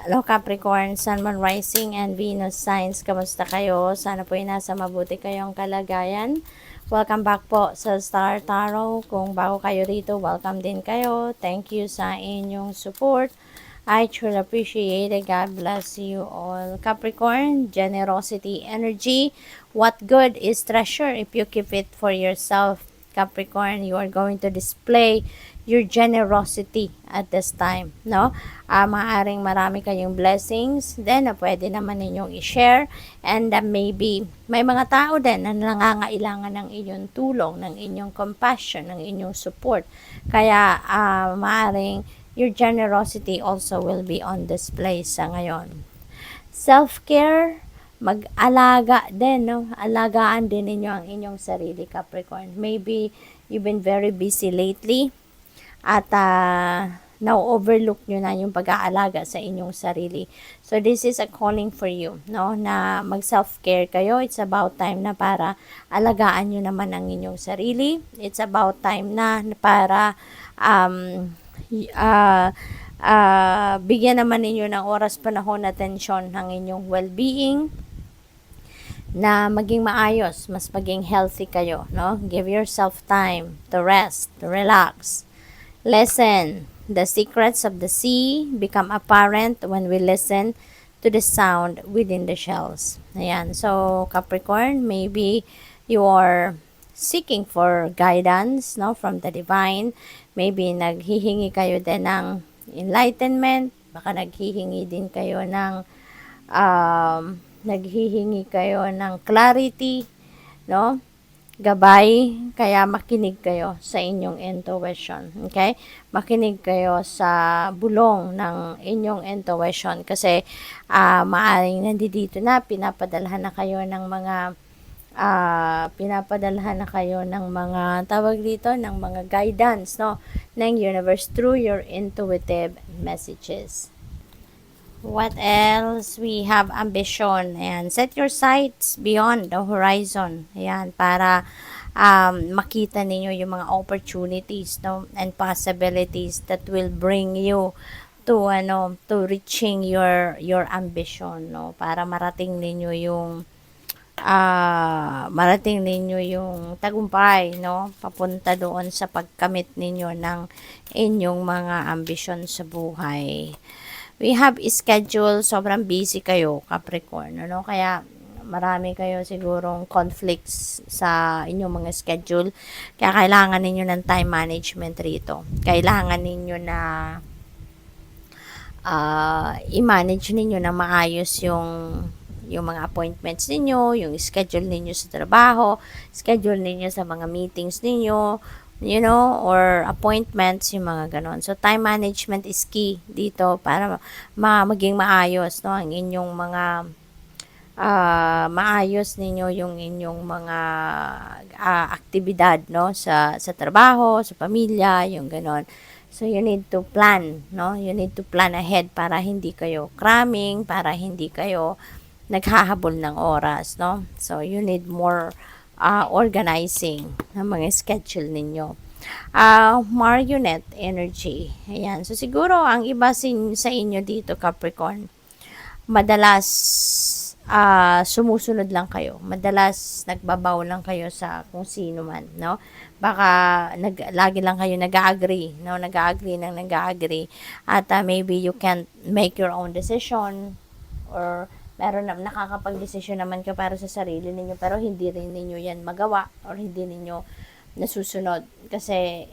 Hello Capricorn, Sun, Moon, Rising, and Venus signs. Kamusta kayo? Sana po ay nasa mabuti kayong kalagayan. Welcome back po sa Star Tarot. Kung bago kayo rito, welcome din kayo. Thank you sa inyong support. I truly appreciate it. God bless you all. Capricorn, generosity, energy. What good is treasure if you keep it for yourself? Capricorn, you are going to display your generosity at this time, no? Maaring marami kayong blessings then na pwede naman ninyong i-share, and maybe may mga tao din na nangangailangan ng inyong tulong, ng inyong compassion, ng inyong support. Kaya maaring your generosity also will be on display sa ngayon. Self-care, mag-alaga din, no? Alagaan din ninyo ang inyong sarili, Capricorn. Maybe you've been very busy lately at na-overlook nyo na yung pag-aalaga sa inyong sarili. So, this is a calling for you, no? Na mag-self-care kayo. It's about time na para alagaan nyo naman ang inyong sarili. It's about time na para bigyan naman ninyo ng oras, panahon, atensyon ng inyong well-being, na maging maayos, mas maging healthy kayo, no? Give yourself time to rest, to relax. Listen. The secrets of the sea become apparent when we listen to the sound within the shells. Ayan. So, Capricorn, maybe you are seeking for guidance, no, from the divine. Maybe naghihingi kayo din ng enlightenment. Baka naghihingi din kayo ng clarity, no? Gabay, kaya makinig kayo sa inyong intuition, okay? Makinig kayo sa bulong ng inyong intuition kasi maaring nandito na, pinapadalhan na kayo ng mga tawag dito, ng mga guidance, no, ng universe through your intuitive messages. What else? We have ambition. Ayan. Set your sights beyond the horizon. Ayan. Para makita ninyo yung mga opportunities, no, and possibilities that will bring you to reaching your ambition, no, para marating ninyo yung tagumpay, no, papunta doon sa pagkamit ninyo ng inyong mga ambisyon sa buhay. We have schedule, sobrang busy kayo, Capricorn, ano? Kaya marami kayo sigurong conflicts sa inyong mga schedule. Kaya kailangan ninyo ng time management rito. Kailangan ninyo na i-manage ninyo na maayos yung mga appointments ninyo, yung schedule ninyo sa trabaho, schedule ninyo sa mga meetings ninyo, you know, or appointments, yung mga ganon. So, time management is key dito para maging maayos, no, ang inyong mga maayos ninyo yung inyong mga aktibidad, no, sa trabaho, sa pamilya, yung ganon. So, you need to plan, no? You need to plan ahead para hindi kayo cramming, para hindi kayo naghahabol ng oras, no? So, you need more organizing ng mga schedule ninyo. Marionette energy. Ayan. So, siguro, ang iba sa inyo dito, Capricorn, madalas sumusunod lang kayo. Madalas nagbabaw lang kayo sa kung sino man, no? Baka lagi lang kayo nag-agree, no? Nag-agree. At maybe you can't make your own decision, or meron na nakakapag-desisyon naman ka para sa sarili ninyo, pero hindi rin ninyo yan magawa, or hindi ninyo nasusunod kasi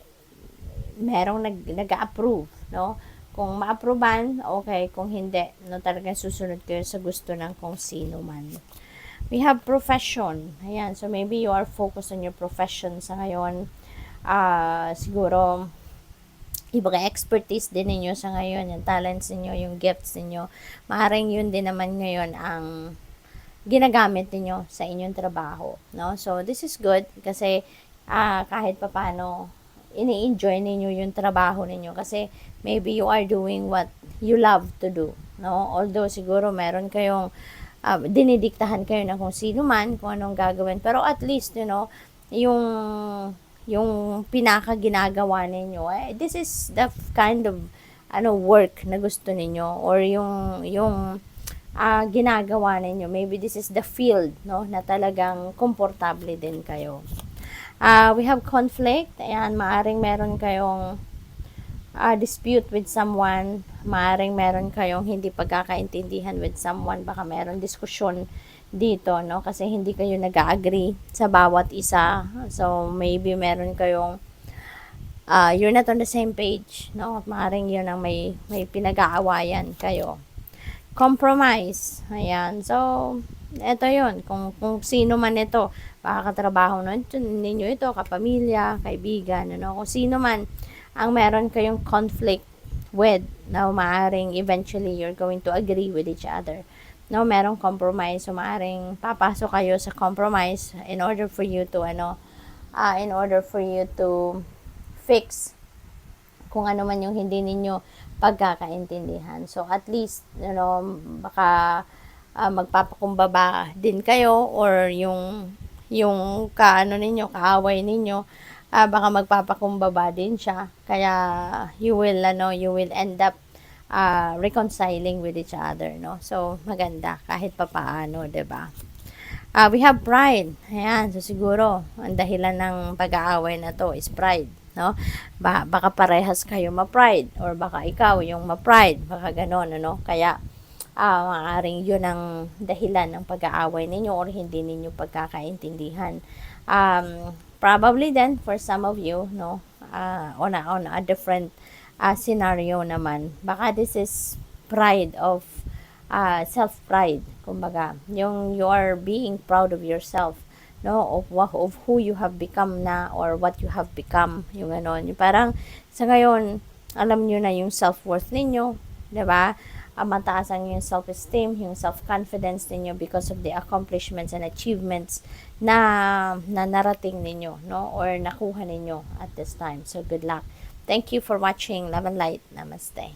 merong nag-approve, no? Kung ma-approvean, okay. Kung hindi, no, talagang susunod kayo sa gusto ng kung sino man. We have profession. Ayan. So, maybe you are focused on your profession sa ngayon. Siguro, ibang expertise din ninyo sa ngayon, yung talents ninyo, yung gifts ninyo. Maaaring yun din naman ngayon ang ginagamit ninyo sa inyong trabaho, no? So, this is good kasi kahit papano ini-enjoy ninyo yung trabaho ninyo kasi maybe you are doing what you love to do, no? Although siguro meron kayong dinidiktahan kayo na kung sino man, kung anong gagawin, pero at least, you know, yung pinaka ginagawa ninyo, this is the kind of work na gusto ninyo, or yung ginagawa ninyo. Maybe this is the field, no, na talagang komportable din kayo. We have conflict. Ayan, maaring meron kayong dispute with someone, maaring meron kayong hindi pagkakaintindihan with someone, baka meron diskusyon dito, no, kasi hindi kayo nag-agree sa bawat isa. So maybe meron kayong you're not on the same page, no, maaring yun ang may pinag-aawayan kayo. Compromise, ayan, so eto yun, kung sino man ito, baka katrabaho ninyo ito, kapamilya, kaibigan, ano, kung sino man ang meron kayong conflict with, na maaring eventually you're going to agree with each other, no, merong compromise, so maaring papasok kayo sa compromise in order for you to fix kung ano man yung hindi ninyo pagkakaintindihan. So at least, baka magpapakumbaba din kayo, or yung kaaway ninyo, baka magpapakumbaba din siya. Kaya you will end up reconciling with each other, no? So maganda kahit papaano, 'di ba? We have pride. Ayan, so siguro ang dahilan ng pag-aaway na to is pride, no? Baka parehas kayo ma-pride, or baka ikaw yung ma-pride, baka ganon, ano? Kaya maaaring yun ang dahilan ng pag-aaway ninyo, or hindi ninyo pagkakaintindihan. Probably then for some of you, no, on a different scenario naman, baka this is pride of self-pride, kumbaga, yung you are being proud of yourself, no, of who you have become na, or what you have become, yung ganon. Yung parang sa ngayon, alam nyo na yung self-worth ninyo, 'di ba? Mataas ang yung self-esteem, yung self-confidence ninyo because of the accomplishments and achievements na narating ninyo, no, or nakuha ninyo at this time. So good luck. Thank you for watching. Love and light. Namaste.